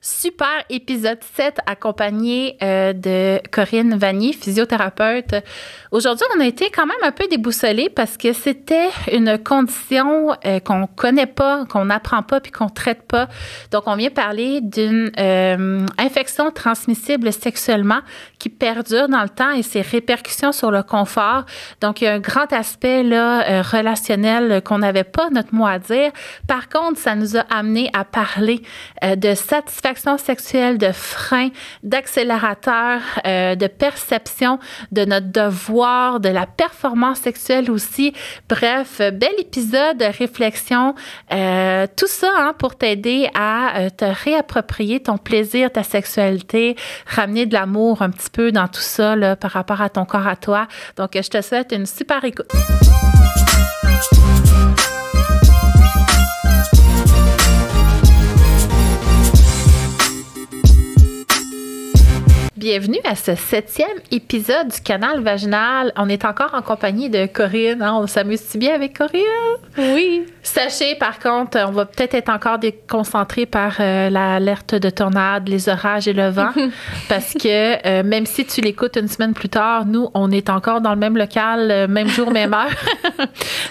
Super épisode 7 accompagné de Corinne Vanier, physiothérapeute. Aujourd'hui, on a été quand même un peu déboussolés parce que c'était une condition qu'on connaît pas, qu'on n'apprend pas puis qu'on traite pas. Donc, on vient parler d'une infection transmissible sexuellement qui perdure dans le temps et ses répercussions sur le confort. Donc, il y a un grand aspect là, relationnel qu'on n'avait pas notre mot à dire. Par contre, ça nous a amené à parler de satisfaction sexuelle, de frein, d'accélérateur, de perception de notre devoir, de la performance sexuelle aussi. Bref, bel épisode de réflexion. Tout ça pour t'aider à te réapproprier ton plaisir, ta sexualité, ramener de l'amour un petit peu dans tout ça là, par rapport à ton corps à toi. Donc, je te souhaite une super écoute. Bienvenue à ce 7e épisode du Canal Vaginal. On est encore en compagnie de Corinne. On s'amuse-tu bien avec Corinne? Oui. Sachez, par contre, on va peut-être être encore déconcentré par l'alerte de tornade, les orages et le vent. Parce que même si tu l'écoutes une semaine plus tard, nous, on est encore dans le même local, même jour, même heure.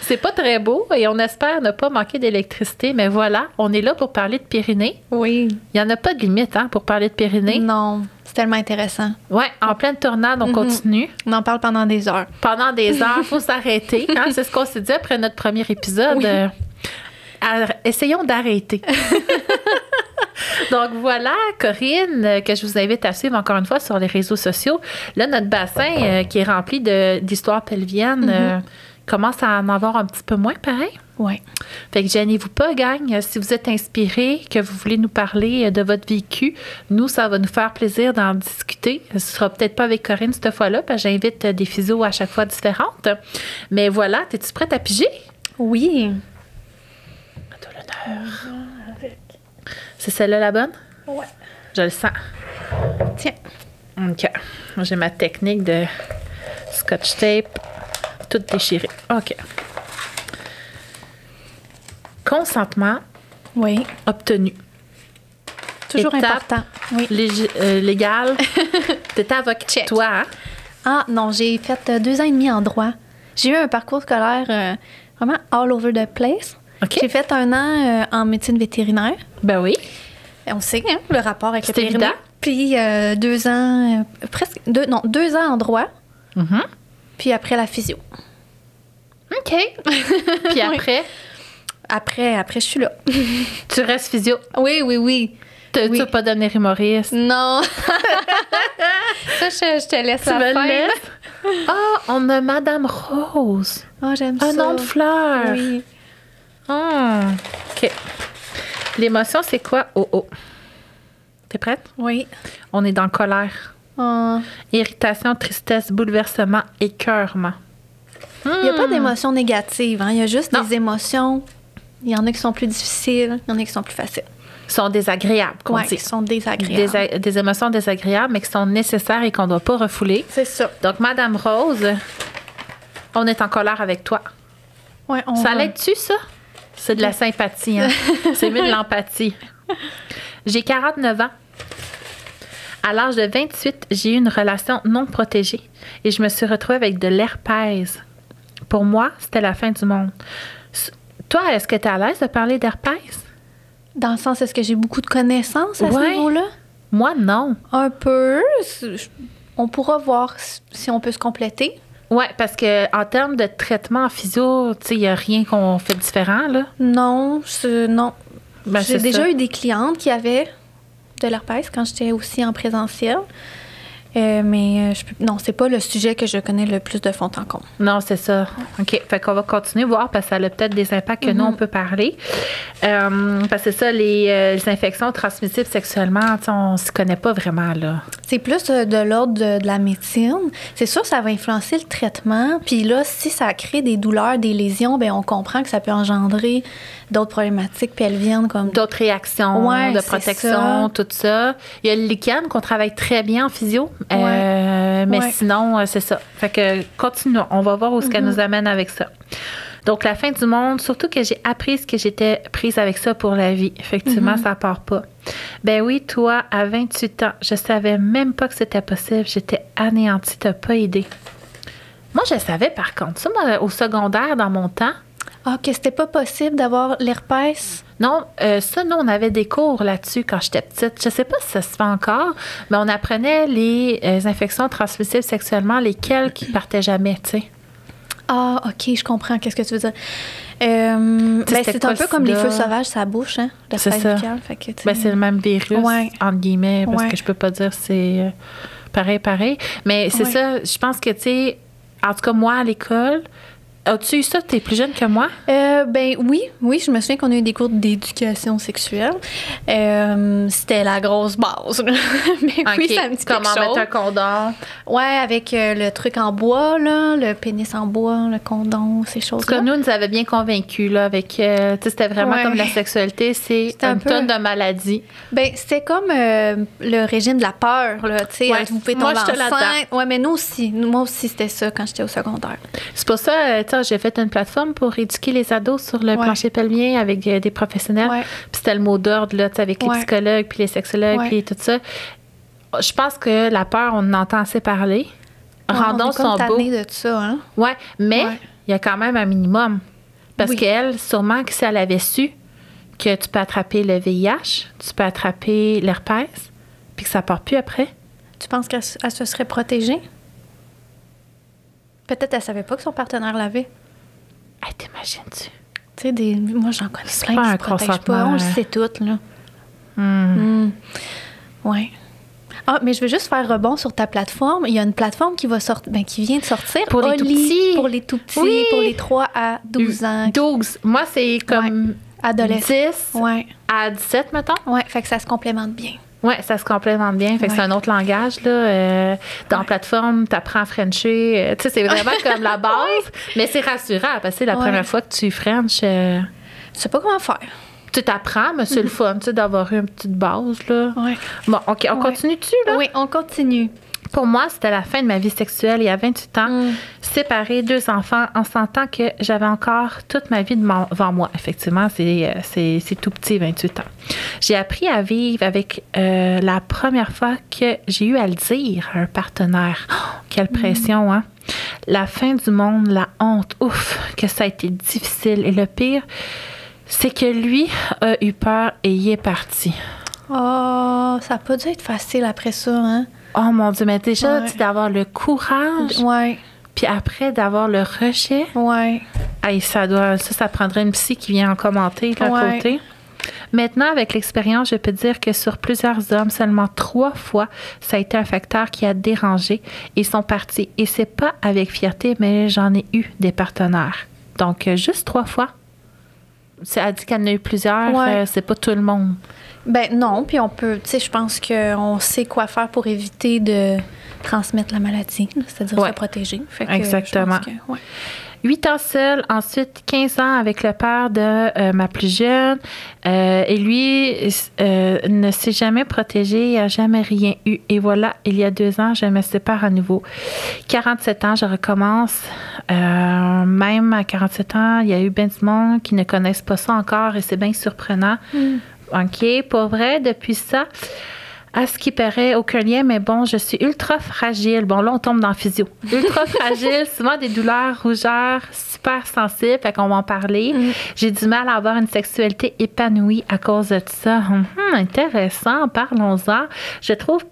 C'est pas très beau et on espère ne pas manquer d'électricité. Mais voilà, on est là pour parler de Pyrénées. Oui. Il n'y en a pas de limite pour parler de Pyrénées. Non. C'est tellement intéressant. Oui, en pleine tornade, on continue. On en parle pendant des heures. Pendant des heures, il faut s'arrêter. C'est ce qu'on s'est dit après notre premier épisode. Oui. Essayons d'arrêter. Donc voilà, Corinne, que je vous invite à suivre encore une fois sur les réseaux sociaux. Là, notre bassin qui est rempli d'histoires pelviennes commence à en avoir un petit peu moins, pareil. Oui. Fait que gênez-vous pas, gang. Si vous êtes inspiré, que vous voulez nous parler de votre vécu, nous, ça va nous faire plaisir d'en discuter. Ce sera peut-être pas avec Corinne cette fois-là, parce que j'invite des physios à chaque fois différentes. Mais voilà, es-tu prête à piger? Oui. À toi l'honneur. C'est celle-là la bonne? Oui. Je le sens. Tiens. OK. J'ai ma technique de scotch tape toute déchirée. OK. Consentement obtenu. Toujours étape important. Oui. Légal. T'étais avocate. Check. Toi, hein? Ah non, j'ai fait 2 ans et demi en droit. J'ai eu un parcours scolaire vraiment all over the place. Okay. J'ai fait 1 an en médecine vétérinaire. Ben oui. On sait le rapport avec le évident. périnée. Puis 2 ans, 2 ans en droit. Puis après la physio. OK. Puis après? Après, je suis là. Tu restes physio? Oui. Tu n'as pas donné humoriste? Non. Ça, je te laisse la faire. On a Madame Rose. J'aime ça. Un nom de fleur. Oui. OK. L'émotion, c'est quoi? T'es prête? Oui. On est dans colère. Irritation, tristesse, bouleversement, écœurement. Il n'y a pas d'émotions négatives. Il y a juste des émotions. Il y en a qui sont plus difficiles, il y en a qui sont plus faciles. Sont désagréables, qu'on dit. Qui sont désagréables. Des émotions désagréables, mais qui sont nécessaires et qu'on ne doit pas refouler. C'est ça. Donc, Madame Rose, on est en colère avec toi. Oui, ça l'aide-tu, ça? C'est de la sympathie, hein? C'est mieux de l'empathie. J'ai 49 ans. À l'âge de 28, j'ai eu une relation non protégée et je me suis retrouvée avec de l'herpès. Pour moi, c'était la fin du monde. Toi, est-ce que tu es à l'aise de parler d'herpès? Dans le sens, est-ce que j'ai beaucoup de connaissances à ce niveau-là? Moi, non. Un peu. On pourra voir si on peut se compléter. Oui, parce qu'en termes de traitement en physio, il n'y a rien qu'on fait différent, là? Non, non. Ben, j'ai déjà eu des clientes qui avaient de l'herpès quand j'étais aussi en présentiel. Mais non, c'est pas le sujet que je connais le plus de fond en comble. Non, c'est ça. OK. Fait qu'on va continuer à voir parce que ça a peut-être des impacts que nous, on peut parler. Parce que c'est ça, les infections transmissibles sexuellement, on ne s'y connaît pas vraiment, là. C'est plus de l'ordre de la médecine. C'est sûr que ça va influencer le traitement. Puis là, si ça crée des douleurs, des lésions, bien, on comprend que ça peut engendrer d'autres problématiques pelviennes comme... D'autres réactions de protection, tout ça. Il y a le lichen qu'on travaille très bien en physio. Mais sinon, c'est ça. Fait que continuons. On va voir où ce qu'elle nous amène avec ça. Donc, la fin du monde, surtout que j'ai appris ce que j'étais prise avec ça pour la vie. Effectivement, ça part pas. Ben oui, toi, à 28 ans, je savais même pas que c'était possible. J'étais anéantie, t'as pas idée. Moi, je savais par contre. Ça, moi, au secondaire, dans mon temps. Ah, que c'était pas possible d'avoir l'herpès? Non, ça, nous, on avait des cours là-dessus quand j'étais petite. Je sais pas si ça se fait encore, mais on apprenait les infections transmissibles sexuellement, lesquelles qui partaient jamais, tu sais. Ah, OK, je comprends. Qu'est-ce que tu veux dire? Ben, c'est un peu comme les feux sauvages, ça bouche, hein? C'est ça. Fait que, ben, c'est le même virus, entre guillemets, parce que je peux pas dire c'est pareil. Mais c'est ça, je pense que, tu sais, en tout cas, moi, à l'école, as-tu eu ça? T'es plus jeune que moi? Ben oui, je me souviens qu'on a eu des cours d'éducation sexuelle. C'était la grosse base. Mais oui, ça me dit quelque chose. Comment mettre un condom? Ouais, avec le truc en bois, là, le pénis en bois, le condom, ces choses-là. En tout cas, nous avait bien convaincus, là, avec, tu sais, c'était vraiment comme la sexualité, c'est une tonne de maladies. Ben, c'était comme le régime de la peur, là, tu sais, vous pouvez tomber enceinte. Ouais, mais moi aussi, c'était ça quand j'étais au secondaire. C'est pour ça, j'ai fait une plateforme pour éduquer les ados sur le plancher pelvien avec des professionnels. Puis c'était le mot d'ordre, là, avec les psychologues, puis les sexologues, puis tout ça. Je pense que la peur, on en entend assez parler. Rendons son beau. De ça, hein? Oui, mais il y a quand même un minimum. Parce qu'elle, sûrement que si elle avait su que tu peux attraper le VIH, tu peux attraper l'herpès, puis que ça part plus après. Tu penses qu'elle se serait protégée? Peut-être elle savait pas que son partenaire l'avait. Hey, t'imagines-tu? Tu sais, moi, j'en connais plein pas qui un se protègent consentement, pas. On le sait toutes, là. Ouais. Ah, mais je veux juste faire rebond sur ta plateforme. Il y a une plateforme qui vient de sortir. Pour les tout petits. Pour les tout petits, pour les 3 à 12 ans. 12. Moi, c'est comme adolescents. 10 à 17, mettons. Oui, fait que ça se complémente bien. Oui, ça se complémente bien. Fait que c'est un autre langage, là. Dans la plateforme, tu apprends à frencher. Tu sais, c'est vraiment comme la base. Mais c'est rassurant parce que c'est la première fois que tu frenches. Tu sais pas comment faire. Tu t'apprends, mais c'est le fun, tu sais, d'avoir eu une petite base, là. Oui. Bon, OK, on continue-tu, là? Oui, on continue. Pour moi, c'était la fin de ma vie sexuelle. Il y a 28 ans, séparée, 2 enfants, en sentant que j'avais encore toute ma vie devant moi. Effectivement, c'est tout petit, 28 ans. J'ai appris à vivre avec la première fois que j'ai eu à le dire à un partenaire. Oh, quelle pression, hein? La fin du monde, la honte, ouf, que ça a été difficile. Et le pire, c'est que lui a eu peur et y est parti. Oh, ça n'a pas dû être facile après ça, hein? Oh mon Dieu, mais déjà, d'avoir le courage, puis après d'avoir le rejet, hey, ça prendrait une psy qui vient en commenter à côté. Maintenant, avec l'expérience, je peux dire que sur plusieurs hommes, seulement 3 fois, ça a été un facteur qui a dérangé. Ils sont partis. Et c'est pas avec fierté, mais j'en ai eu des partenaires. Donc, juste 3 fois. Elle a dit qu'elle en a eu plusieurs. C'est pas tout le monde. Ben non, puis on peut, tu sais, je pense qu'on sait quoi faire pour éviter de transmettre la maladie, c'est-à-dire se protéger. Fait que exactement. 8 ans seul, ensuite 15 ans avec le père de ma plus jeune. Et lui ne s'est jamais protégé, il n'a jamais rien eu. Et voilà, il y a 2 ans, je me sépare à nouveau. 47 ans, je recommence. Même à 47 ans, il y a eu bien du monde qui ne connaissent pas ça encore et c'est bien surprenant. OK, pour vrai, depuis ça, à ce qui paraît, aucun lien, mais bon, je suis ultra fragile. Bon, là, on tombe dans le physio. Ultra fragile, souvent des douleurs, rougeurs, super sensibles, fait qu'on va en parler. J'ai du mal à avoir une sexualité épanouie à cause de ça. Intéressant, parlons-en. Je trouve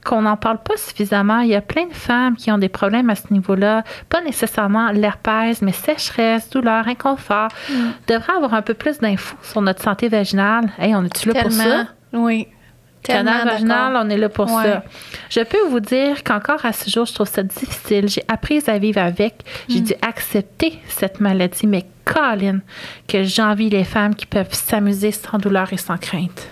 qu'on n'en parle pas suffisamment. Il y a plein de femmes qui ont des problèmes à ce niveau-là. Pas nécessairement l'herpès, mais sécheresse, douleur, inconfort. Devrait avoir un peu plus d'infos sur notre santé vaginale. Hey, on est-tu là pour ça? Oui. Canal vaginal, on est là pour ça. Je peux vous dire qu'encore à ce jour, je trouve ça difficile. J'ai appris à vivre avec. J'ai dû accepter cette maladie, mais Colin, que j'envie les femmes qui peuvent s'amuser sans douleur et sans crainte.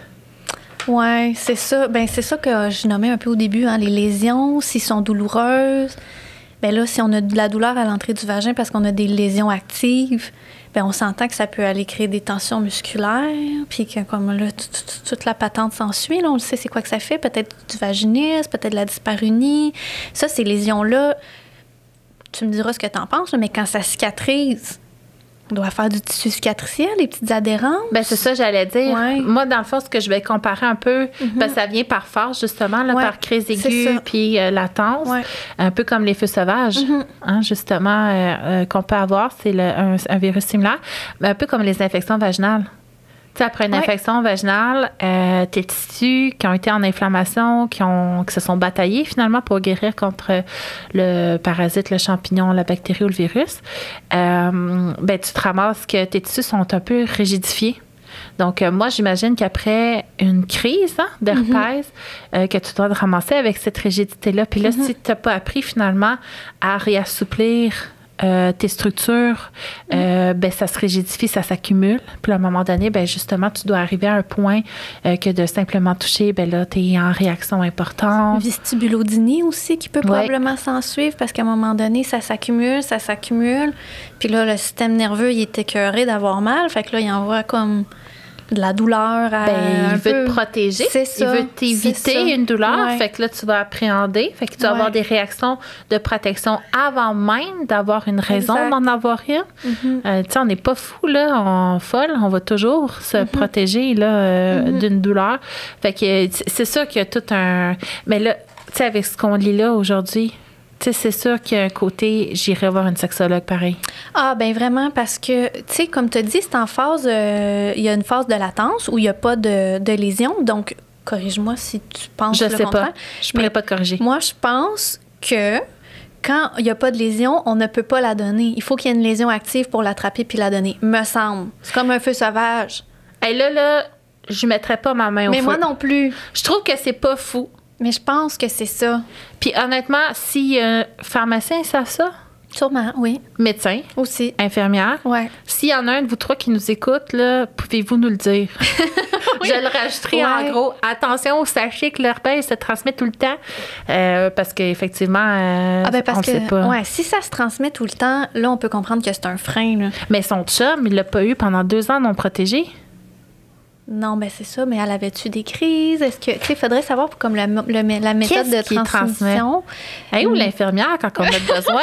Oui, c'est ça. Ben, c'est ça que je nommais un peu au début, hein, les lésions, s'ils sont douloureuses. Bien là, si on a de la douleur à l'entrée du vagin parce qu'on a des lésions actives, bien, on s'entend que ça peut aller créer des tensions musculaires, puis que comme là, toute la patente s'ensuit, là, on le sait c'est quoi que ça fait, peut-être du vaginisme, peut-être de la dyspareunie. Ça, ces lésions-là, tu me diras ce que tu en penses, mais quand ça cicatrise, On doit faire du tissu cicatriciel, les petites adhérences. Ben c'est ça, j'allais dire. Ouais. Moi, dans le fond, ce que je vais comparer un peu, parce que ça vient par force, justement, là, par crise aiguë puis latence, un peu comme les feux sauvages, hein, justement, qu'on peut avoir. C'est un virus similaire, mais un peu comme les infections vaginales. Tu sais, après une infection vaginale, tes tissus qui ont été en inflammation, qui se sont bataillés finalement pour guérir contre le parasite, le champignon, la bactérie ou le virus, ben, tu te ramasses que tes tissus sont un peu rigidifiés. Donc, moi, j'imagine qu'après une crise d'herpès, que tu dois te ramasser avec cette rigidité-là. Puis là, si tu n'as pas appris finalement à réassouplir tes structures, ben ça se rigidifie, ça s'accumule. Puis à un moment donné, ben justement, tu dois arriver à un point que de simplement toucher, ben là, tu es en réaction importante. Vestibulodynie aussi qui peut probablement s'en suivre parce qu'à un moment donné, ça s'accumule. Puis là, le système nerveux, il est écœuré d'avoir mal. Fait que là, il envoie comme de la douleur. Il veut te protéger. C'est ça. Il veut t'éviter une douleur. Ouais. Fait que là, tu vas appréhender. Fait que tu vas avoir des réactions de protection avant même d'avoir une raison d'en avoir une. Tu sais, on n'est pas fou, là, folle. On va toujours se protéger là, d'une douleur. Fait que c'est sûr qu'il y a tout un... Mais là, tu sais, avec ce qu'on lit là aujourd'hui, tu sais, c'est sûr qu'il y a un côté, j'irai voir une sexologue pareil. Ah, ben vraiment, parce que, tu sais, comme tu as dit, c'est en phase, il y a une phase de latence où il n'y a pas de lésion. Donc, corrige-moi si tu penses le contraire. Je sais pas. Je pourrais pas te corriger. Moi, je pense que quand il n'y a pas de lésion, on ne peut pas la donner. Il faut qu'il y ait une lésion active pour l'attraper puis la donner, me semble. C'est comme un feu sauvage. Et là, je mettrais pas ma main au feu. Mais moi non plus. Je trouve que c'est pas fou. Mais je pense que c'est ça. Puis honnêtement, si pharmacien savent ça, sûrement, oui. Médecin, aussi, infirmière, s'il y en a un de vous trois qui nous écoute, là, pouvez-vous nous le dire? Je le rajouterai en gros. Attention, sachez que l'herpès se transmet tout le temps parce qu'effectivement, on ne sait pas. Ouais, si ça se transmet tout le temps, là, on peut comprendre que c'est un frein. Là. Mais son chum, il l'a pas eu pendant 2 ans non protégé. Non, ben c'est ça, mais elle avait-tu des crises? Est-ce que, tu sais, il faudrait savoir comme la méthode de transmission. Ou l'infirmière quand on a besoin.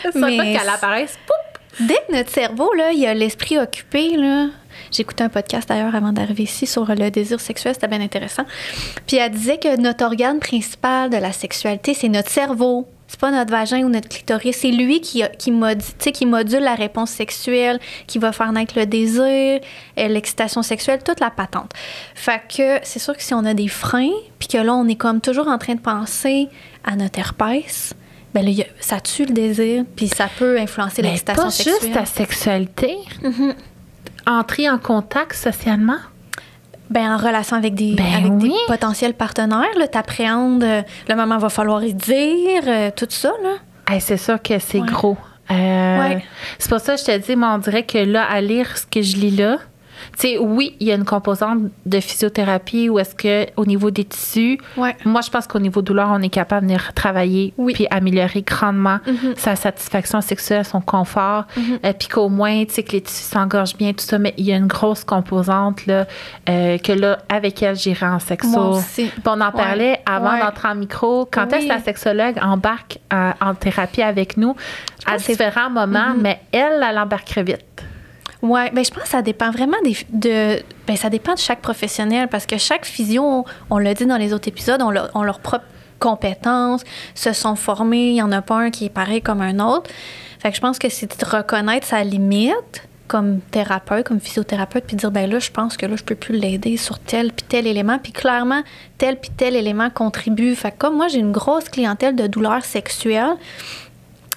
C'est pas qu'elle apparaisse, poup! Dès que notre cerveau, là, il a l'esprit occupé, là. J'écoutais un podcast d'ailleurs avant d'arriver ici sur le désir sexuel, c'était bien intéressant. Puis elle disait que notre organe principal de la sexualité, c'est notre cerveau. C'est pas notre vagin ou notre clitoris. C'est lui qui module la réponse sexuelle, qui va faire naître le désir, l'excitation sexuelle, toute la patente. Fait que c'est sûr que si on a des freins, puis que là, on est comme toujours en train de penser à notre herpès, ben là, ça tue le désir, puis ça peut influencer l'excitation sexuelle. Pas juste ta sexualité. Entrer en contact socialement. Ben, en relation avec des potentiels partenaires, tu appréhendes le moment va falloir y dire, tout ça. Là. C'est sûr que c'est gros. C'est pour ça que je te dis, moi, on dirait que là, à lire ce que je lis là, tu sais, oui, il y a une composante de physiothérapie où est-ce qu'au niveau des tissus, moi, je pense qu'au niveau douleur, on est capable de venir travailler puis améliorer grandement sa satisfaction sexuelle, son confort, puis qu'au moins, tu sais, que les tissus s'engorgent bien, tout ça, mais il y a une grosse composante, là, que là, avec elle, j'irai en sexo. Puis on en parlait avant d'entrer en micro. Quand est-ce que la sexologue embarque en thérapie avec nous à différents moments, mais elle embarquerait vite. Oui, bien, je pense que ça dépend vraiment ça dépend de chaque professionnel parce que chaque physio, on l'a dit dans les autres épisodes, ont leurs propres compétences, se sont formés. Il n'y en a pas un qui est pareil comme un autre. Fait que je pense que c'est de reconnaître sa limite comme thérapeute, comme physiothérapeute, puis dire, ben là, je pense que là, je peux plus l'aider sur tel puis tel élément. Puis clairement, tel puis tel élément contribue. Fait que comme moi, j'ai une grosse clientèle de douleurs sexuelles,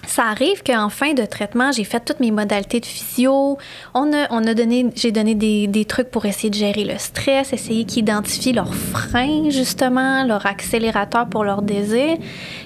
ça arrive qu'en fin de traitement, j'ai fait toutes mes modalités de physio. J'ai donné des trucs pour essayer de gérer le stress, essayer qu'ils identifient leurs freins, justement, leur accélérateur pour leur désir.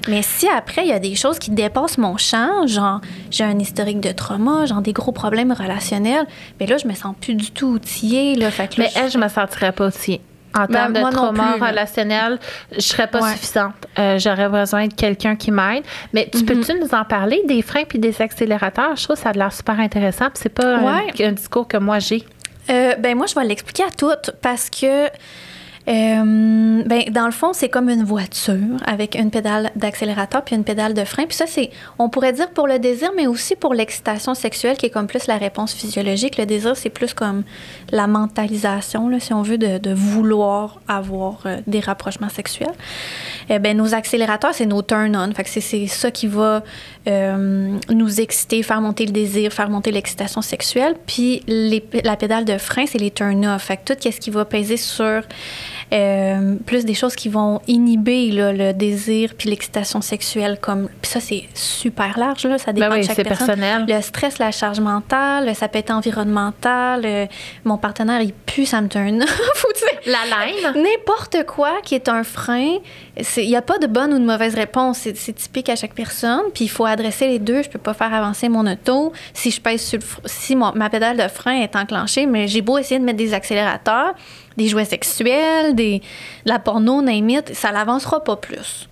Mais si après, il y a des choses qui dépassent mon champ, genre j'ai un historique de trauma, genre des gros problèmes relationnels, bien là, je me sens plus du tout outillée. Là, fait que là, mais je me sentirais pas outillée. En termes de trauma relationnel, je serais pas suffisante. J'aurais besoin de quelqu'un qui m'aide. Mais peux-tu nous en parler des freins puis des accélérateurs? Je trouve que ça a l'air super intéressant. Puis c'est pas un discours que moi j'ai. Ben moi, je vais l'expliquer à toutes parce que Dans le fond, c'est comme une voiture avec une pédale d'accélérateur puis une pédale de frein. Puis ça, c'est, on pourrait dire pour le désir, mais aussi pour l'excitation sexuelle, qui est comme plus la réponse physiologique. Le désir, c'est plus comme la mentalisation, là, si on veut, de vouloir avoir des rapprochements sexuels. Nos accélérateurs, c'est nos turn-on. Fait que c'est ça qui va nous exciter, faire monter le désir, faire monter l'excitation sexuelle. Puis la pédale de frein, c'est les turn-off. Fait que tout ce qui va peser sur plus des choses qui vont inhiber là, le désir puis l'excitation sexuelle. Puis ça, c'est super large. Là. Ça dépend de chaque personne. Personnel. Le stress, la charge mentale, ça peut être environnemental. Mon partenaire, il pue, ça me turn off. La laine. N'importe quoi qui est un frein, il n'y a pas de bonne ou de mauvaise réponse. C'est typique à chaque personne. Puis il faut adresser les deux. Je peux pas faire avancer mon auto si je pèse sur ma pédale de frein est enclenchée, mais j'ai beau essayer de mettre des accélérateurs, des jouets sexuels, de la porno, name it, ça l'avancera pas plus.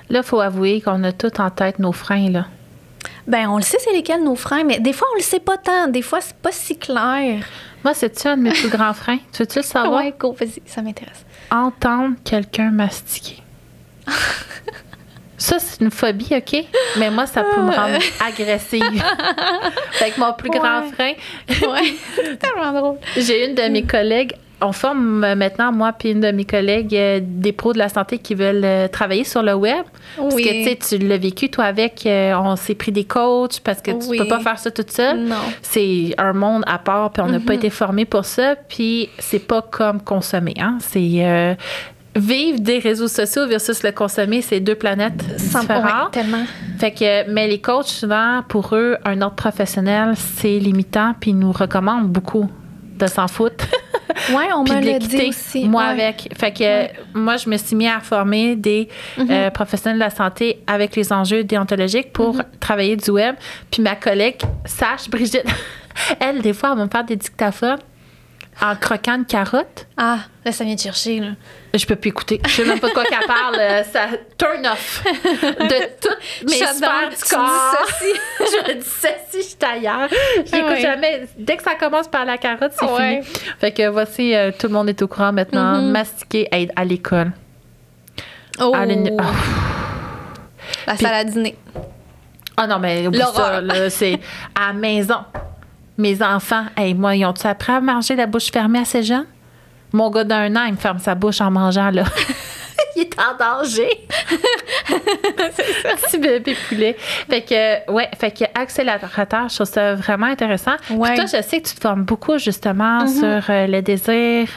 Là, il faut avouer qu'on a tout en tête nos freins, là. On le sait, c'est lesquels nos freins, mais des fois, on le sait pas tant. Des fois, c'est pas si clair. Moi, c'est-tu un de mes plus grands freins? Tu veux-tu le savoir? Oui, go, vas-y, ça m'intéresse. Entendre quelqu'un mastiquer. Ça, c'est une phobie, OK? Mais moi, ça peut me rendre agressive. Fait que mon plus grand frein... Oui, c'est tellement drôle. J'ai une de mes collègues... On forme maintenant, moi puis une de mes collègues, des pros de la santé qui veulent travailler sur le web. Oui. Parce que, tu l'as vécu, toi, avec... on s'est pris des coachs parce que tu peux pas faire ça toute seule. Non. C'est un monde à part, puis on n'a pas été formé pour ça. Puis c'est pas comme consommer, hein? C'est... vivre des réseaux sociaux versus le consommer, c'est deux planètes différentes. Oui, tellement. Fait que, mais les coachs, souvent, pour eux, un ordre professionnel, c'est limitant, puis ils nous recommandent beaucoup de s'en foutre. Oui, on me l'a dit aussi. Moi, avec. Fait que moi, je me suis mis à former des professionnels de la santé avec les enjeux déontologiques pour travailler du web. Puis ma collègue, Brigitte, elle, des fois, elle va me faire des dictaphones en croquant une carotte. Ah, là, ça vient de chercher, là. Je peux plus écouter. Je sais même pas de quoi qu'elle parle. Ça turn off de toutes mes sphères du corps. Je dis ça si je suis ailleurs. Je n'écoute jamais. Dès que ça commence par la carotte, c'est fini. Fait que voici, tout le monde est au courant maintenant. Mastiquer à l'école. Oh! La salle à dîner. Ah non, mais oublie ça, là, c'est à la maison. Mes enfants, moi, ils ont-tu appris à manger la bouche fermée assez jeune? Mon gars d'1 an, il me ferme sa bouche en mangeant, là. Il est en danger. C'est ça. Petit bébé poulet. Fait que accélérateur, je trouve ça vraiment intéressant. Ouais. Puis toi, je sais que tu te formes beaucoup, justement, sur le désir.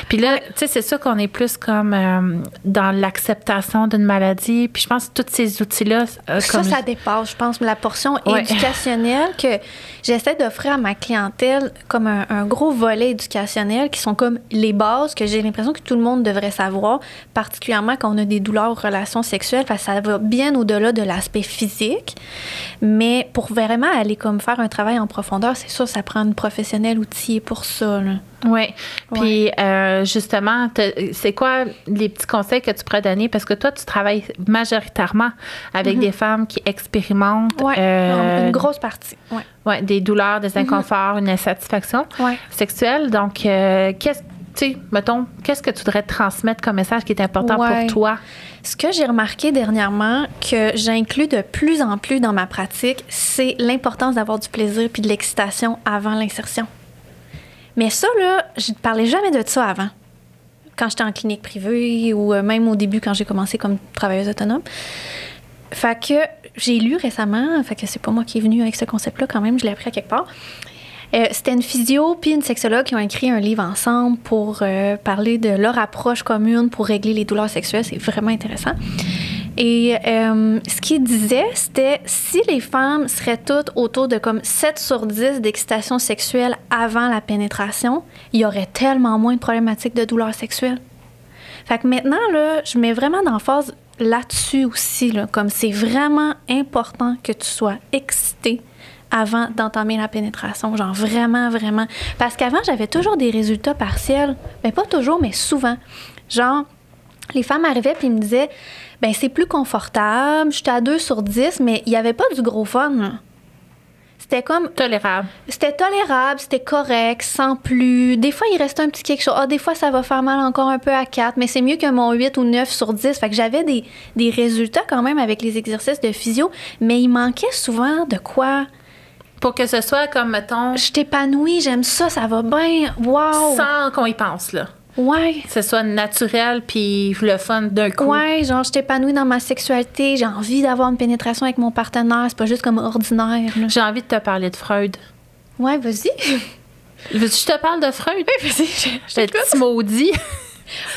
Puis là, tu sais, c'est sûr qu'on est plus comme dans l'acceptation d'une maladie. Puis je pense que tous ces outils-là... ça dépasse, je pense, la portion éducationnelle que j'essaie d'offrir à ma clientèle comme un gros volet éducationnel qui sont comme les bases que j'ai l'impression que tout le monde devrait savoir, particulièrement quand on a des douleurs aux relations sexuelles, parce que ça va bien au-delà de l'aspect physique. Mais pour vraiment aller comme faire un travail en profondeur, c'est sûr, ça prend une professionnelle outillée pour ça, là. Oui. Puis, justement, c'est quoi les petits conseils que tu pourrais donner? Parce que toi, tu travailles majoritairement avec des femmes qui expérimentent... une grosse partie, Oui, des douleurs, des inconforts, une insatisfaction sexuelle. Donc, qu'est-ce que tu voudrais transmettre comme message qui est important pour toi? Ce que j'ai remarqué dernièrement, que j'inclus de plus en plus dans ma pratique, c'est l'importance d'avoir du plaisir puis de l'excitation avant l'insertion. Mais ça, là, je ne parlais jamais de ça avant. Quand j'étais en clinique privée ou même au début quand j'ai commencé comme travailleuse autonome. Fait que j'ai lu récemment, fait que c'est pas moi qui est venue avec ce concept-là quand même, je l'ai appris à quelque part. C'était une physio puis une sexologue qui ont écrit un livre ensemble pour parler de leur approche commune pour régler les douleurs sexuelles. C'est vraiment intéressant. Et ce qu'il disait, c'était si les femmes seraient toutes autour de comme 7 sur 10 d'excitation sexuelle avant la pénétration, il y aurait tellement moins de problématiques de douleurs sexuelles. Fait que maintenant, là, je mets vraiment d'emphase là-dessus aussi, là, comme c'est vraiment important que tu sois excitée avant d'entamer la pénétration. Genre vraiment, vraiment. Parce qu'avant, j'avais toujours des résultats partiels. Mais pas toujours, mais souvent. Genre, les femmes arrivaient puis me disaient c'est plus confortable, j'étais à 2 sur 10, mais il n'y avait pas du gros fun. Là. c'était comme... Tolérable. C'était tolérable, c'était correct, sans plus. Des fois, il restait un petit quelque chose. Ah, des fois, ça va faire mal encore un peu à 4, mais c'est mieux que mon 8 ou 9 sur 10. Fait que j'avais des résultats quand même avec les exercices de physio, mais il manquait souvent de quoi... Pour que ce soit comme, mettons... Je t'épanouis, j'aime ça, ça va bien. Wow! Sans qu'on y pense, là. Ouais. Que ce soit naturel puis le fun d'un coup. Ouais, genre, je t'épanouis dans ma sexualité, j'ai envie d'avoir une pénétration avec mon partenaire, c'est pas juste comme ordinaire. Là. J'ai envie de te parler de Freud. Ouais, vas-y. Veux-tu que je te parle de Freud? Oui, vas-y, Le petit maudit.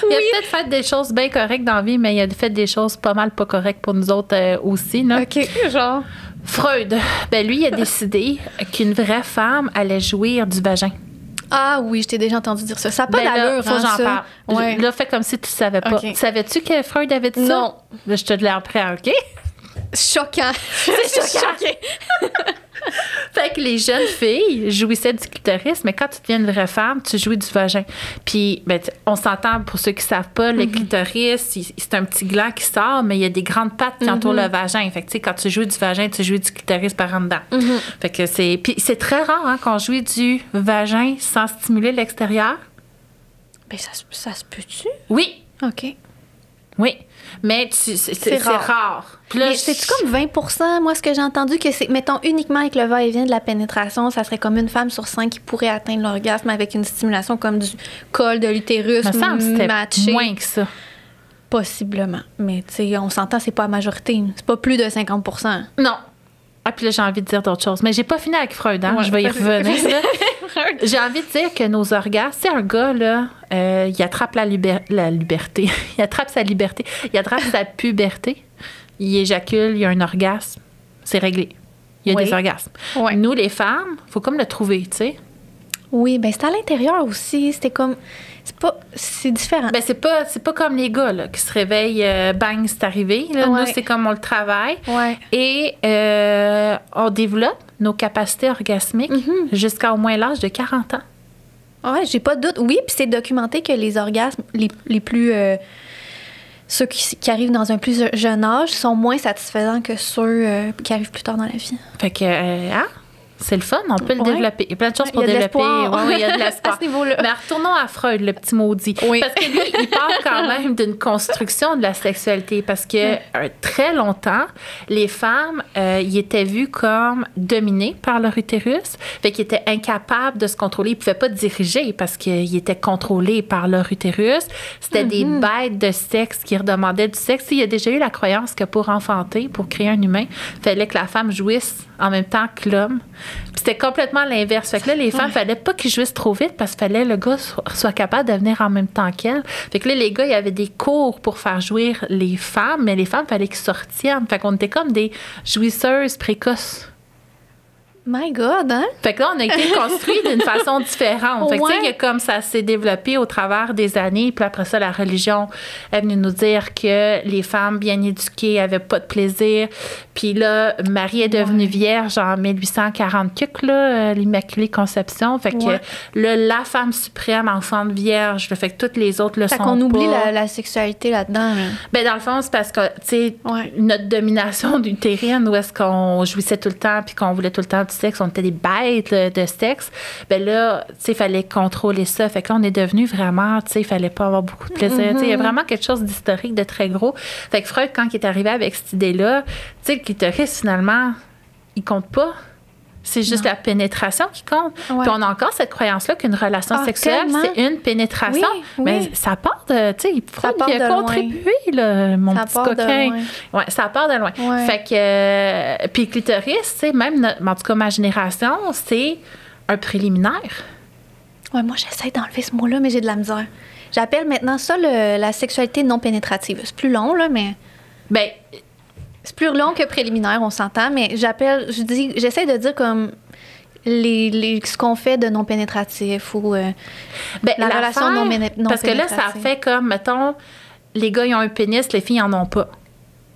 Il a peut-être fait des choses bien correctes dans la vie, mais il a fait des choses pas mal pas correctes pour nous autres aussi. Là. OK, genre... Freud, ben lui, il a décidé qu'une vraie femme allait jouir du vagin. Ah oui, je t'ai déjà entendu dire ça. Ça n'a pas Ben là, d'allure, faut que j'en ça. parle. Ouais. Là, fais comme si tu savais pas. OK. Savais-tu que Freud avait dit Non. ça? Là, je te l'ai appris, OK? Choquant. C'est choquant. Fait que les jeunes filles jouissaient du clitoris, mais quand tu deviens une vraie femme, tu jouis du vagin. Puis, ben, on s'entend, pour ceux qui savent pas, le clitoris, c'est un petit gland qui sort, mais il y a des grandes pattes qui entourent le vagin. Fait que, tu sais, quand tu jouis du vagin, tu jouis du clitoris par en dedans. Fait que c'est... Puis c'est très rare, hein, qu'on jouit du vagin sans stimuler l'extérieur. Ben, ça se peut-tu? Oui. OK. Oui. Mais c'est rare. Puis là, Mais c'est-tu comme 20 moi, ce que j'ai entendu, que c'est, mettons, uniquement avec le va-et-vient de la pénétration, ça serait comme une femme sur 5 qui pourrait atteindre l'orgasme avec une stimulation comme du col de l'utérus me semble que c'était matché. moins que ça. Possiblement. Mais, tu sais, on s'entend, c'est pas la majorité. C'est pas plus de 50 Non. Ah, puis là, j'ai envie de dire d'autres choses. Mais j'ai pas fini avec Freud, hein? Ouais, Je vais y revenir. Là. J'ai envie de dire que nos orgasmes, c'est un gars, là, il attrape la liberté. Il attrape sa liberté. Il attrape sa puberté. Il éjacule, il y a un orgasme. C'est réglé. Il y a des orgasmes. Ouais. Nous, les femmes, faut comme le trouver, tu sais. Oui, ben c'est à l'intérieur aussi. C'était comme... C'est différent. Ben c'est pas comme les gars, là, qui se réveillent, bang, c'est arrivé. Là. Ouais. Nous, c'est comme on le travaille. Ouais. Et on développe nos capacités orgasmiques jusqu'à au moins l'âge de 40 ans. Ouais, j'ai pas de doute. Oui, puis c'est documenté que les orgasmes les plus... ceux qui arrivent dans un plus jeune âge sont moins satisfaisants que ceux qui arrivent plus tard dans la vie. Fait que, hein? C'est le fun, on peut le Ouais. développer. Il y a plein de choses pour Il y a de développer. l'espoir. Oui, il y a de l'espoir. À ce niveau-là. Mais retournons à Freud, le petit maudit. Oui. Parce que lui, il parle quand même d'une construction de la sexualité. Parce que très longtemps, les femmes, ils étaient vues comme dominées par leur utérus. Fait qu'ils étaient incapables de se contrôler. Ils ne pouvaient pas diriger parce qu'ils étaient contrôlés par leur utérus. C'était des bêtes de sexe qui redemandaient du sexe. Il y a déjà eu la croyance que pour enfanter, pour créer un humain, il fallait que la femme jouisse en même temps que l'homme. Puis c'était complètement l'inverse. Fait que là, les femmes, fallait pas qu'ils jouissent trop vite parce qu'il fallait que le gars soit capable de venir en même temps qu'elle. Fait que là, les gars, il y avait des cours pour faire jouir les femmes, mais les femmes, il fallait qu'ils sortent. Fait qu'on était comme des jouisseuses précoces. My God, hein? Fait que là, on a été construits d'une façon différente. Fait que, tu sais, il y a comme ça s'est développé au travers des années. Puis après ça, la religion est venue nous dire que les femmes bien éduquées n'avaient pas de plaisir. Puis là, Marie est devenue vierge en 1840, là, l'Immaculée Conception. Fait que là, la femme suprême, enfant de vierge, là, fait que toutes les autres le sont Fait qu'on oublie pas. la sexualité là-dedans. Là. Ben, dans le fond, c'est parce que, tu sais, notre domination utérine, où est-ce qu'on jouissait tout le temps puis qu'on voulait tout le temps du sexe, on était des bêtes là, de sexe, ben là, tu sais, il fallait contrôler ça. Fait que là, on est devenu vraiment, tu sais, il fallait pas avoir beaucoup de plaisir. Tu sais, il y a vraiment quelque chose d'historique, de très gros. Fait que Freud, quand il est arrivé avec cette idée-là, tu sais, le clitoris, finalement, il compte pas. C'est juste la pénétration qui compte. Ouais. Puis on a encore cette croyance-là qu'une relation sexuelle, tellement. c'est une pénétration. Oui. Mais ça part de, tu sais, Freud part qui a de contribué, là, mon Ça petit part de coquin. loin. Ouais, ça part de loin. Ouais. Fait que, puis le clitoris, tu sais, même, en tout cas, ma génération, c'est un préliminaire. Ouais, moi, j'essaie d'enlever ce mot-là, mais j'ai de la misère. J'appelle maintenant ça la sexualité non pénétrative. C'est plus long, là, mais... Ben, c'est plus long que préliminaire, on s'entend, mais j'essaie de dire comme ce qu'on fait de non pénétratif ou ben, la relation non pénétrative. Parce que là, ça fait comme, mettons, les gars, ils ont un pénis, les filles, ils en ont pas.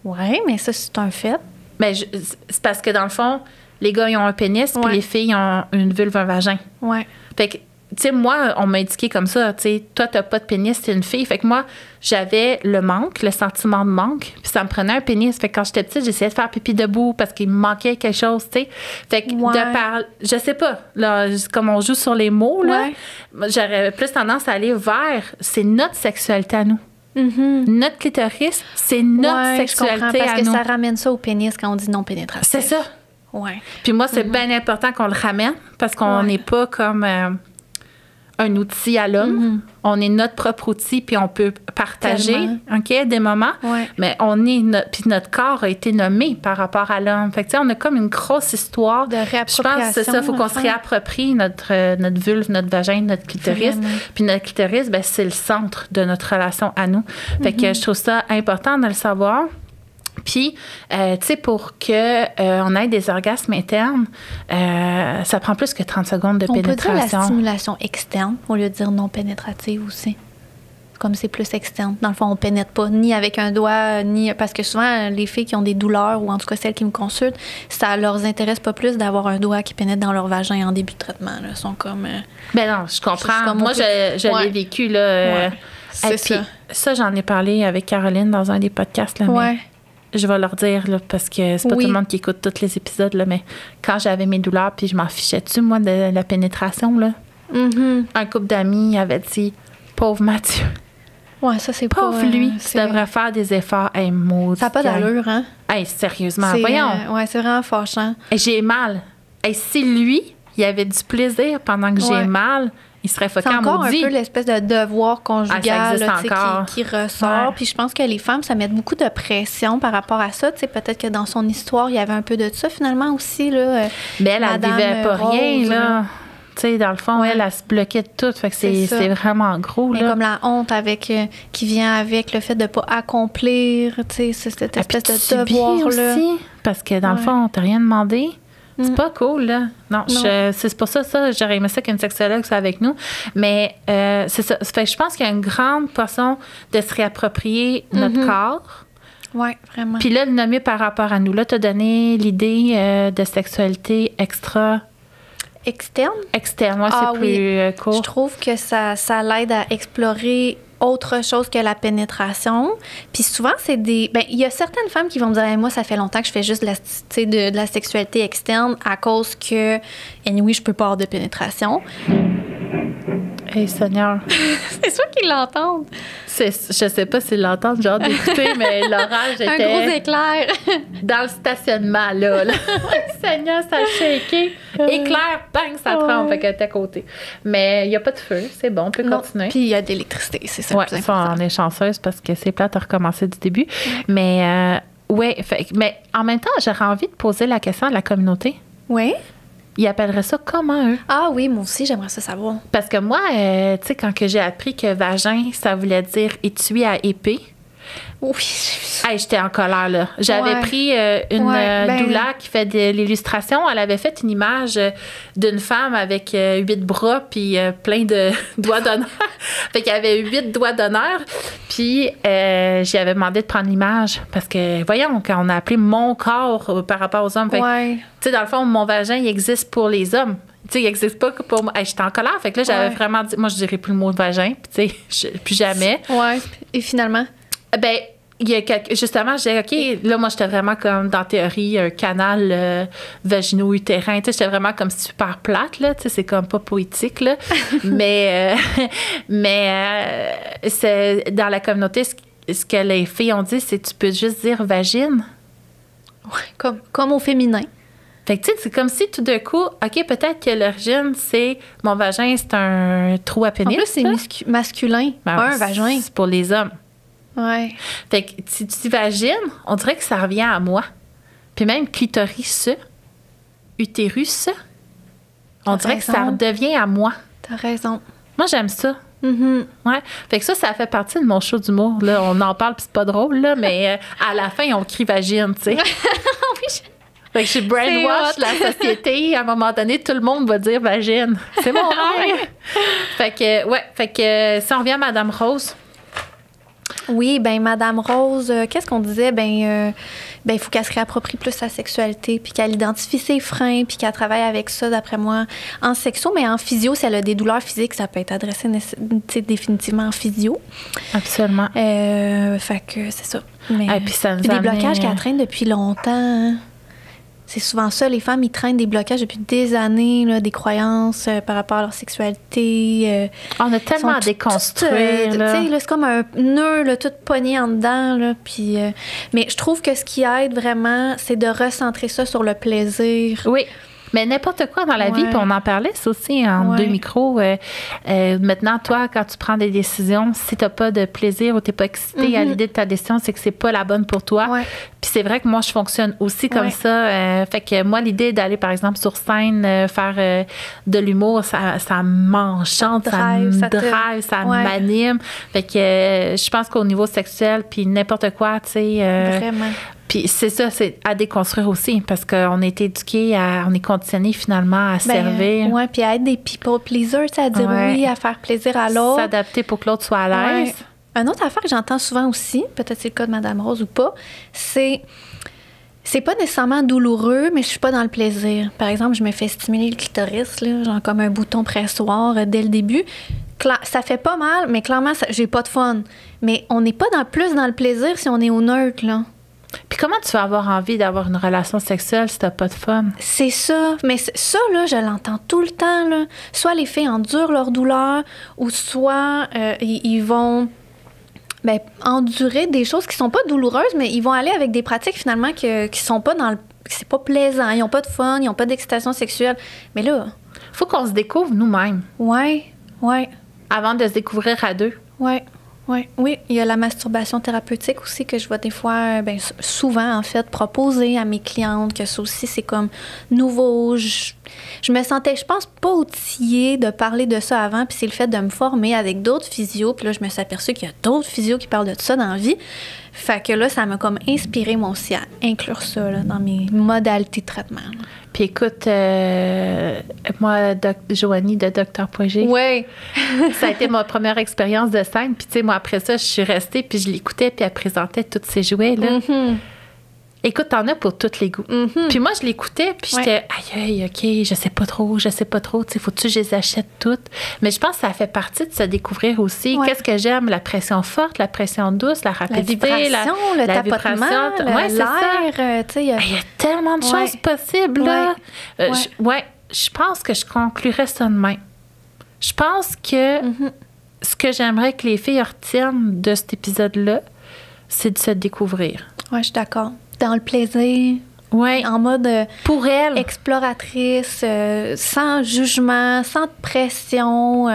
Oui, mais ça, c'est un fait. Ben, c'est parce que, dans le fond, les gars, ils ont un pénis, puis les filles ont une vulve, un vagin. Ouais. Fait que tu sais, moi, on m'a indiqué comme ça, tu sais, toi, t'as pas de pénis, t'es une fille. Fait que moi, j'avais le manque, le sentiment de manque, puis ça me prenait un pénis. Fait que quand j'étais petite, j'essayais de faire pipi debout parce qu'il me manquait quelque chose, tu sais. Fait que je sais pas, là, comme on joue sur les mots, là, j'aurais plus tendance à aller vers, c'est notre sexualité à nous. Notre clitoris, c'est notre sexualité à nous. Parce que ça ramène ça au pénis quand on dit non pénétratif. C'est ça. Ouais. Puis moi, c'est bien important qu'on le ramène parce qu'on n'est pas comme un outil à l'homme. On est notre propre outil, puis on peut partager des moments. Mais puis notre corps a été nommé par rapport à l'homme. Fait que, tu sais, on a comme une grosse histoire. De réappropriation. Je pense que c'est ça, il faut qu'on se réapproprie notre vulve, notre vagin, notre clitoris. Puis notre clitoris, ben, c'est le centre de notre relation à nous. Fait que je trouve ça important de le savoir. Puis, tu sais, pour qu'on ait des orgasmes internes, ça prend plus que 30 secondes de pénétration. On peut dire la stimulation externe au lieu de dire non pénétrative aussi. Comme c'est plus externe. Dans le fond, on pénètre pas ni avec un doigt, ni... Parce que souvent, les filles qui ont des douleurs, ou en tout cas celles qui me consultent, ça leur intéresse pas plus d'avoir un doigt qui pénètre dans leur vagin en début de traitement. Là. Ils sont comme... Ben non, je comprends. Moi, je l'ai vécu, là. C'est ça. Ça, j'en ai parlé avec Caroline dans un des podcasts, là. Mais je vais leur dire, là, parce que c'est pas tout le monde qui écoute tous les épisodes, là, mais quand j'avais mes douleurs, puis je m'en fichais-tu, moi, de la pénétration, là? Un couple d'amis avait dit, pauvre Mathieu. Ouais, ça, c'est pauvre lui, tu devrais faire des efforts. Hey, maudit. Ça n'a pas d'allure, hein? Hey, sérieusement, voyons. Ouais, c'est vraiment fâchant. Hey, j'ai mal. Hey, si lui, il avait du plaisir pendant que j'ai mal, il serait fucké en maudit. C'est encore un peu l'espèce de devoir conjugal qui ressort. Puis je pense que les femmes, ça met beaucoup de pression par rapport à ça. Tu sais, peut-être que dans son histoire, il y avait un peu de ça finalement aussi. Là, mais elle vivait pas rien, là. Tu sais, dans le fond, elle se bloquait de tout. Fait que c'est vraiment gros, mais là. Comme la honte qui vient avec le fait de ne pas accomplir, tu sais, cette espèce de devoir-là. Aussi, parce que dans le fond, on t'a rien demandé. C'est pas cool, là. Non. C'est pour ça, j'aurais aimé ça qu'une sexologue soit avec nous. Mais c'est ça. Fait que je pense qu'il y a une grande façon de se réapproprier notre corps. Oui, vraiment. Puis là, le nommer par rapport à nous. Là, tu as donné l'idée de sexualité externe, moi, c'est plus court. Je trouve que ça l'aide à explorer autre chose que la pénétration. Puis souvent, c'est des... Ben, il y a certaines femmes qui vont me dire hey, moi, ça fait longtemps que je fais juste de la sexualité externe à cause que, anyway, je peux pas avoir de pénétration. Hey, Seigneur. C'est sûr qu'ils l'entendent. Je sais pas s'ils l'entendent, genre d'écouter, mais l'orage était... Un gros éclair. Dans le stationnement, là. Seigneur, ça a shaké. Éclair, bang, ça trempe, fait qu'elle était à côté. Mais il n'y a pas de feu, c'est bon, on peut continuer. Puis il y a de l'électricité, c'est ça. Oui, ça, on est chanceuse parce que c'est plate à recommencer du début. Mais, mais en même temps, j'aurais envie de poser la question à la communauté. Oui. Ils appelleraient ça comment, eux? Ah oui, moi aussi, j'aimerais ça savoir. Parce que moi, tu sais, quand j'ai appris que vagin, ça voulait dire étui à épée. Oui. Hey, j'étais en colère, là. J'avais pris une doula qui fait de l'illustration. Elle avait fait une image d'une femme avec 8 bras puis plein de doigts d'honneur. Fait qu'il y avait 8 doigts d'honneur. Puis j'y avais demandé de prendre l'image parce que, voyons, quand on a appelé mon corps par rapport aux hommes. Fait tu sais, dans le fond, mon vagin, il existe pour les hommes. Tu sais, il n'existe pas que pour moi. Hey, j'étais en colère. Fait que là, j'avais vraiment dit, moi, je dirais plus le mot vagin. Puis, tu sais, plus jamais. Ouais. Et finalement? Ben, il y a justement, je disais, OK, là, moi, j'étais vraiment comme, dans théorie, un canal vagino-utérin. Tu sais, j'étais vraiment comme super plate, là. Tu sais, c'est comme pas poétique, là. mais c'est, dans la communauté, ce que les filles ont dit, c'est tu peux juste dire vagine. Ouais, comme au féminin. Fait que, tu sais, c'est comme si tout d'un coup, OK, peut-être que l'origine, c'est mon vagin, c'est un trou à pénis. En plus, c'est masculin, pas un vagin. C'est pour les hommes. Ouais. Fait que si tu t'imagines, on dirait que ça revient à moi. Puis même clitoris, utérus, on dirait que ça redevient à moi. T'as raison. Moi, j'aime ça. Ouais. Fait que ça fait partie de mon show d'humour. Là, on en parle, puis c'est pas drôle, là, mais à la fin, on crie vagine, tu sais. Fait que je brainwash la société. À un moment donné, tout le monde va dire vagine. C'est mon rêve. Fait que si on revient à Madame Rose... Oui, ben Madame Rose, qu'est-ce qu'on disait? Ben, il faut qu'elle se réapproprie plus sa sexualité, puis qu'elle identifie ses freins, puis qu'elle travaille avec ça, d'après moi, en sexo, mais en physio, si elle a des douleurs physiques, ça peut être adressé définitivement en physio. Absolument. Fait que c'est ça. Mais, puis ça nous puis a des amené, blocages qu'elle traîne depuis longtemps. Hein. C'est souvent ça, les femmes, ils traînent des blocages depuis des années, là, des croyances par rapport à leur sexualité. On a tellement à déconstruire. C'est comme un nœud, là, tout pogné en dedans. Là, puis, mais je trouve que ce qui aide vraiment, c'est de recentrer ça sur le plaisir. Oui. Mais n'importe quoi dans la vie, puis on en parlait, ça aussi, en 2 micros. Maintenant, toi, quand tu prends des décisions, si tu n'as pas de plaisir ou tu n'es pas excité à l'idée de ta décision, c'est que c'est pas la bonne pour toi. Ouais. Puis c'est vrai que moi, je fonctionne aussi comme ça. Fait que moi, l'idée d'aller, par exemple, sur scène, faire de l'humour, ça m'enchante, ça me drive, ça m'anime. Fait que je pense qu'au niveau sexuel, puis n'importe quoi, tu sais... Vraiment. Puis c'est ça, c'est à déconstruire aussi, parce qu'on est éduqué, on est conditionné finalement à servir. Oui, puis à être des people pleasers, à dire oui, à faire plaisir à l'autre. S'adapter pour que l'autre soit à l'aise. Une autre affaire que j'entends souvent aussi, peut-être c'est le cas de Madame Rose ou pas, c'est pas nécessairement douloureux, mais je suis pas dans le plaisir. Par exemple, je me fais stimuler le clitoris, là, genre comme un bouton pressoir dès le début. Ça fait pas mal, mais clairement, j'ai pas de fun. Mais on n'est pas plus dans le plaisir si on est au neutre, là. Puis comment tu vas avoir envie d'avoir une relation sexuelle si t'as pas de fun? C'est ça. Mais ça, là, je l'entends tout le temps, là. Soit les filles endurent leur douleur, ou soit ils vont endurer des choses qui sont pas douloureuses, mais ils vont aller avec des pratiques, finalement, qui sont pas dans le... C'est pas plaisant. Ils n'ont pas de fun, ils n'ont pas d'excitation sexuelle. Mais là... Faut qu'on se découvre nous-mêmes. Oui. Avant de se découvrir à 2. Oui, il y a la masturbation thérapeutique aussi que je vois des fois, souvent en fait, proposer à mes clientes, que ça aussi c'est comme nouveau. Je me sentais, je pense, pas outillée de parler de ça avant, puis c'est le fait de me former avec d'autres physios, puis là je me suis aperçue qu'il y a d'autres physios qui parlent de ça dans la vie. Fait que là, ça m'a comme inspiré moi aussi à inclure ça là, dans mes modalités de traitement. Là. Puis écoute, moi, Joanie de Dr.G. Oui. Ça a été ma première expérience de scène. Puis tu sais, moi, après ça, je suis restée, puis je l'écoutais, puis elle présentait tous ses jouets, là. Mm-hmm. Écoute, t'en as pour tous les goûts. Mm-hmm. Puis moi, je l'écoutais, puis j'étais, aïe, OK, je sais pas trop, tu sais, faut-tu que je les achète toutes? Mais je pense que ça fait partie de se découvrir aussi. Ouais. Qu'est-ce que j'aime? La pression forte, la pression douce, la rapidité, la vibration, le tapotement, l'air, tu sais. Il y a tellement de choses possibles, là. Je pense que je conclurais ça demain. Je pense que ce que j'aimerais que les filles retiennent de cet épisode-là, c'est de se découvrir. Oui, je suis d'accord. Dans le plaisir. Oui. En mode pour elle. Exploratrice, sans jugement, sans pression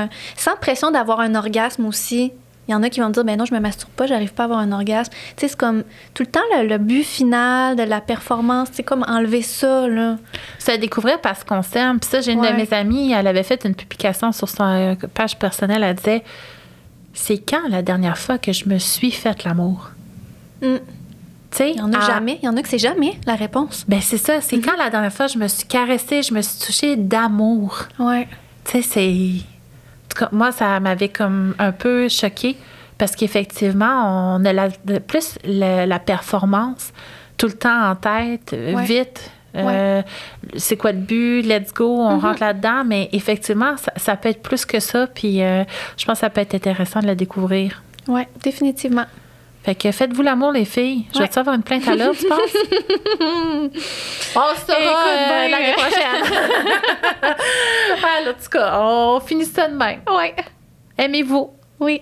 d'avoir un orgasme aussi. Il y en a qui vont me dire, ben non, je me masturbe pas, j'arrive pas à avoir un orgasme. Tu sais, c'est comme tout le temps le but final de la performance, c'est comme enlever ça, là. Se découvrir parce qu'on s'aime. Puis ça, j'ai une de mes amies, elle avait fait une publication sur son page personnelle, elle disait, c'est quand la dernière fois que je me suis fait l'amour? Il y en a jamais. Il y en a que c'est jamais la réponse. Ben c'est ça. C'est quand la dernière fois je me suis caressée, je me suis touchée d'amour. Ouais. Tu sais, c'est... En tout cas, moi, ça m'avait comme un peu choquée parce qu'effectivement, on a plus la performance tout le temps en tête, vite. C'est quoi le but? Let's go, on rentre là-dedans. Mais effectivement, ça peut être plus que ça. Puis je pense que ça peut être intéressant de le découvrir. Oui, définitivement. Fait que faites-vous l'amour, les filles. Je vais-tu avoir une plainte à l'heure, tu penses? On se saura l'année prochaine. En tout cas, on finit ça demain. Oui. Aimez-vous. Oui.